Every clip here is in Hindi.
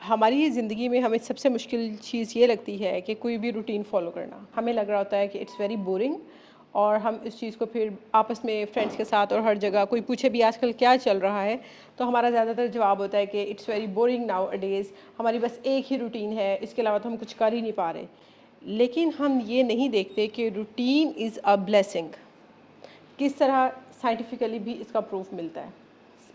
हमारी ज़िंदगी में हमें सबसे मुश्किल चीज़ ये लगती है कि कोई भी रूटीन फॉलो करना हमें लग रहा होता है कि इट्स वेरी बोरिंग। और हम इस चीज़ को फिर आपस में फ्रेंड्स के साथ और हर जगह कोई पूछे भी आजकल क्या चल रहा है, तो हमारा ज़्यादातर जवाब होता है कि it's very boring now a days. हमारी बस एक ही रूटीन है, इसके अलावा तो हम कुछ कर ही नहीं पा रहे। लेकिन हम ये नहीं देखते कि रूटीन इज़ अ ब्लेसिंग। किस तरह साइंटिफिकली भी इसका प्रूफ मिलता है।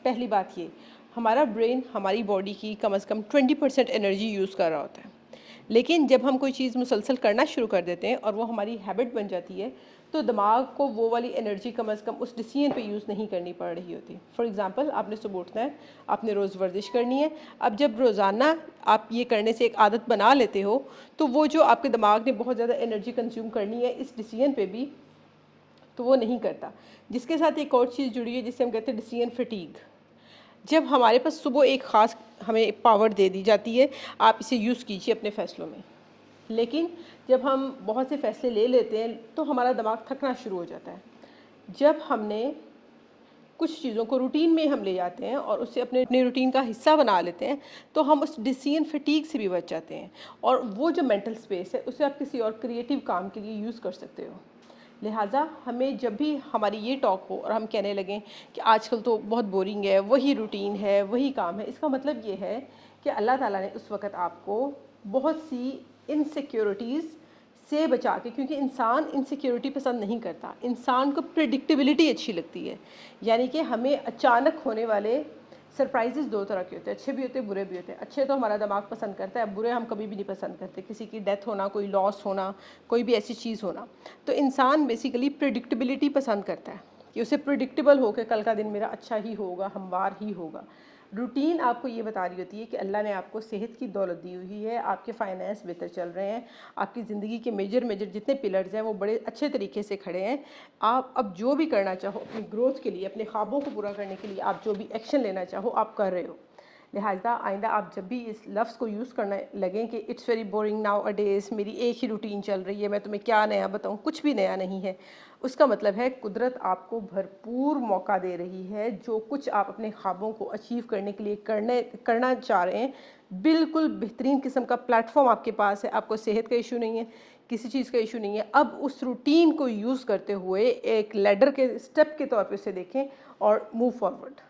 पहली बात ये, हमारा ब्रेन हमारी बॉडी की कम से कम 20% एनर्जी यूज़ कर रहा होता है। लेकिन जब हम कोई चीज़ मुसलसल करना शुरू कर देते हैं और वो हमारी हैबिट बन जाती है, तो दिमाग को वो वाली एनर्जी कम से कम उस डिसीजन पे यूज़ नहीं करनी पड़ रही होती। फॉर एग्जांपल, आपने सुबह उठना है, आपने रोज़ वर्जिश करनी है। अब जब रोज़ाना आप ये करने से एक आदत बना लेते हो, तो वो जो आपके दिमाग ने बहुत ज़्यादा एनर्जी कंज्यूम करनी है इस डिसीजन पे भी, तो वो नहीं करता। जिसके साथ एक और चीज़ जुड़ी है जिसे हम कहते हैं डिसीजन फटीग। जब हमारे पास सुबह एक ख़ास हमें पावर दे दी जाती है, आप इसे यूज़ कीजिए अपने फ़ैसलों में। लेकिन जब हम बहुत से फ़ैसले ले लेते हैं तो हमारा दिमाग थकना शुरू हो जाता है। जब हमने कुछ चीज़ों को रूटीन में हम ले जाते हैं और उसे अपने अपने रूटीन का हिस्सा बना लेते हैं, तो हम उस डिसीजन फटीग से भी बच जाते हैं। और वो जो मेंटल स्पेस है उसे आप किसी और क्रिएटिव काम के लिए यूज़ कर सकते हो। लिहाजा हमें जब भी हमारी ये टॉक हो और हम कहने लगें कि आजकल तो बहुत बोरिंग है, वही रूटीन है, वही काम है, इसका मतलब ये है कि अल्लाह ताला ने उस वक़्त आपको बहुत सी इनसिक्योरिटीज़ से बचा के, क्योंकि इंसान इनसिक्योरिटी पसंद नहीं करता, इंसान को प्रिडिक्टेबिलिटी अच्छी लगती है। यानी कि हमें अचानक होने वाले सरप्राइजेज़ दो तरह के होते हैं, अच्छे भी होते हैं, बुरे भी होते हैं। अच्छे तो हमारा दिमाग पसंद करता है, बुरे हम कभी भी नहीं पसंद करते। किसी की डेथ होना, कोई लॉस होना, कोई भी ऐसी चीज़ होना। तो इंसान बेसिकली प्रिडिक्टेबिलिटी पसंद करता है कि उसे प्रिडिक्टेबल हो कि कल का दिन मेरा अच्छा ही होगा, हमवार ही होगा। रूटीन आपको ये बता रही होती है कि अल्लाह ने आपको सेहत की दौलत दी हुई है, आपके फाइनेंस बेहतर चल रहे हैं, आपकी ज़िंदगी के मेजर मेजर जितने पिलर्स हैं वो बड़े अच्छे तरीके से खड़े हैं। आप अब जो भी करना चाहो अपनी ग्रोथ के लिए, अपने ख्वाबों को पूरा करने के लिए, आप जो भी एक्शन लेना चाहो आप कर रहे हो। लिहाजा आइंदा आप जब भी इस लफ्ज़ को यूज़ करने लगें कि it's very boring now a days, मेरी एक ही रूटीन चल रही है, मैं तुम्हें क्या नया बताऊँ, कुछ भी नया नहीं है। उसका मतलब है कुदरत आपको भरपूर मौका दे रही है। जो कुछ आप अपने ख्वाबों को अचीव करने के लिए करना चाह रहे हैं, बिल्कुल बेहतरीन किस्म का प्लेटफॉर्म आपके पास है। आपको सेहत का इशू नहीं है, किसी चीज़ का इशू नहीं है। अब उस रूटीन को यूज़ करते हुए एक लैडर के स्टेप के तौर पे उसे देखें और मूव फॉरवर्ड।